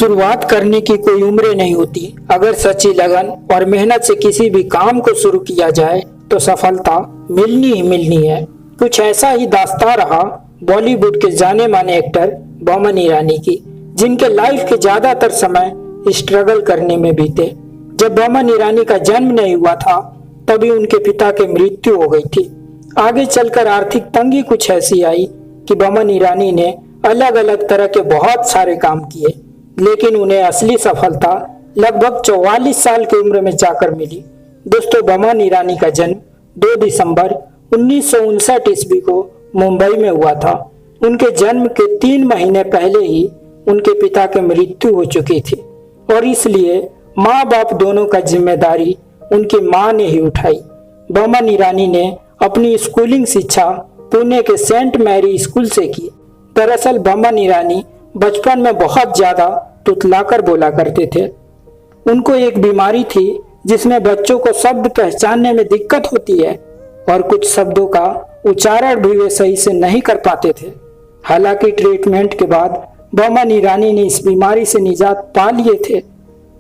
शुरुआत करने की कोई उम्र नहीं होती। अगर सच्ची लगन और मेहनत से किसी भी काम को शुरू किया जाए तो सफलता मिलनी ही मिलनी है। कुछ ऐसा ही दास्तां रहा बॉलीवुड के जाने माने एक्टर बोमन ईरानी की, जिनके लाइफ के ज्यादातर समय स्ट्रगल करने में बीते। जब बोमन ईरानी का जन्म नहीं हुआ था तभी उनके पिता की मृत्यु हो गई थी। आगे चलकर आर्थिक तंगी कुछ ऐसी आई कि बोमन ईरानी ने अलग अलग तरह के बहुत सारे काम किए, लेकिन उन्हें असली सफलता लगभग 44 साल की उम्र में जाकर मिली। दोस्तों, बोमन ईरानी का जन्म 2 दिसंबर 1959 ईस्वी को मुंबई में हुआ था। उनके जन्म के 3 महीने पहले ही उनके पिता की मृत्यु हो चुकी थी और इसलिए माँ बाप दोनों का जिम्मेदारी उनकी माँ ने ही उठाई। बोमन ईरानी ने अपनी स्कूलिंग शिक्षा पुणे के सेंट मैरी स्कूल से की। दरअसल बोमन ईरानी बचपन में बहुत ज्यादा तुतलाकर बोला करते थे। उनको एक बीमारी थी जिसमें बच्चों को शब्द पहचानने में दिक्कत होती है और कुछ शब्दों का उच्चारण भी वे सही से नहीं कर पाते थे। हालांकि ट्रीटमेंट के बाद बोमन ईरानी ने इस बीमारी से निजात पा लिए थे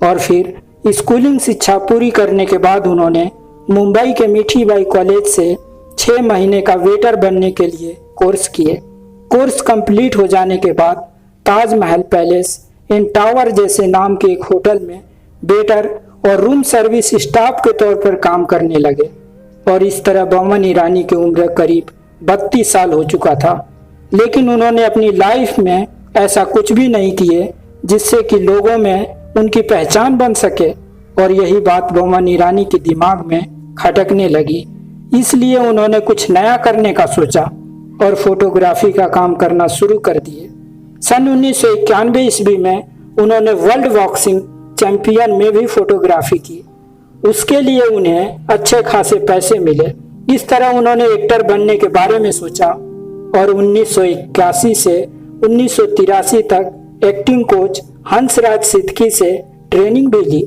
और फिर स्कूलिंग शिक्षा पूरी करने के बाद उन्होंने मुंबई के मीठीबाई कॉलेज से 6 महीने का वेटर बनने के लिए कोर्स किए। कोर्स कंप्लीट हो जाने के बाद ताजमहल पैलेस इन टावर जैसे नाम के एक होटल में वेटर और रूम सर्विस स्टाफ के तौर पर काम करने लगे और इस तरह बोमन ईरानी की उम्र करीब 32 साल हो चुका था। लेकिन उन्होंने अपनी लाइफ में ऐसा कुछ भी नहीं किए जिससे कि लोगों में उनकी पहचान बन सके और यही बात बोमन ईरानी के दिमाग में खटकने लगी। इसलिए उन्होंने कुछ नया करने का सोचा और फोटोग्राफी का काम करना शुरू कर दिए। सन 1991 ईस्वी में उन्होंने वर्ल्ड बॉक्सिंग चैंपियन में भी फोटोग्राफी की। उसके लिए उन्हें अच्छे खासे पैसे मिले। इस तरह उन्होंने एक्टर बनने के बारे में सोचा और 1981 से 1983 तक एक्टिंग कोच हंसराज सिद्दकी से ट्रेनिंग भी ली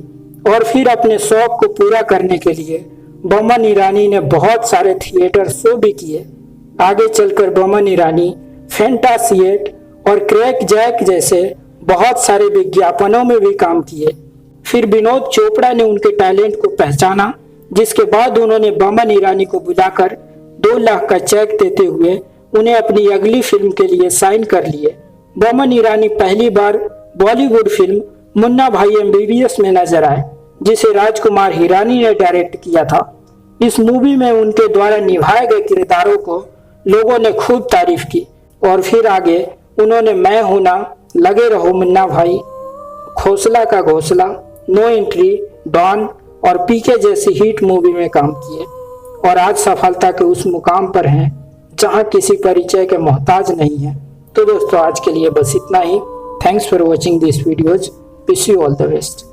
और फिर अपने शौक को पूरा करने के लिए बोमन ईरानी ने बहुत सारे थिएटर शो भी किए। आगे चलकर बोमन ईरानी फैंटासिएट और क्रैक जैक जैसे बहुत सारे विज्ञापनों में भी काम किए। फिर विनोद चोपड़ा ने उनके टैलेंट को पहचाना, जिसके बाद उन्होंने बोमन ईरानी को बुलाकर 2 लाख का चेक देते हुए उन्हें अपनी अगली फिल्म के लिए साइन कर लिए। बोमन ईरानी पहली बार बॉलीवुड फिल्म मुन्ना भाई MBBS में नजर आए, जिसे राजकुमार हिरानी ने डायरेक्ट किया था। इस मूवी में उनके द्वारा निभाए गए किरदारों को लोगों ने खूब तारीफ की और फिर आगे उन्होंने मैं हूं ना, लगे रहो मुन्ना भाई, खोसला का घोसला, नो एंट्री, डॉन और पीके जैसी हिट मूवी में काम किए और आज सफलता के उस मुकाम पर हैं जहां किसी परिचय के मोहताज नहीं है। तो दोस्तों, आज के लिए बस इतना ही। Thanks for watching this videos. Wish you all the best.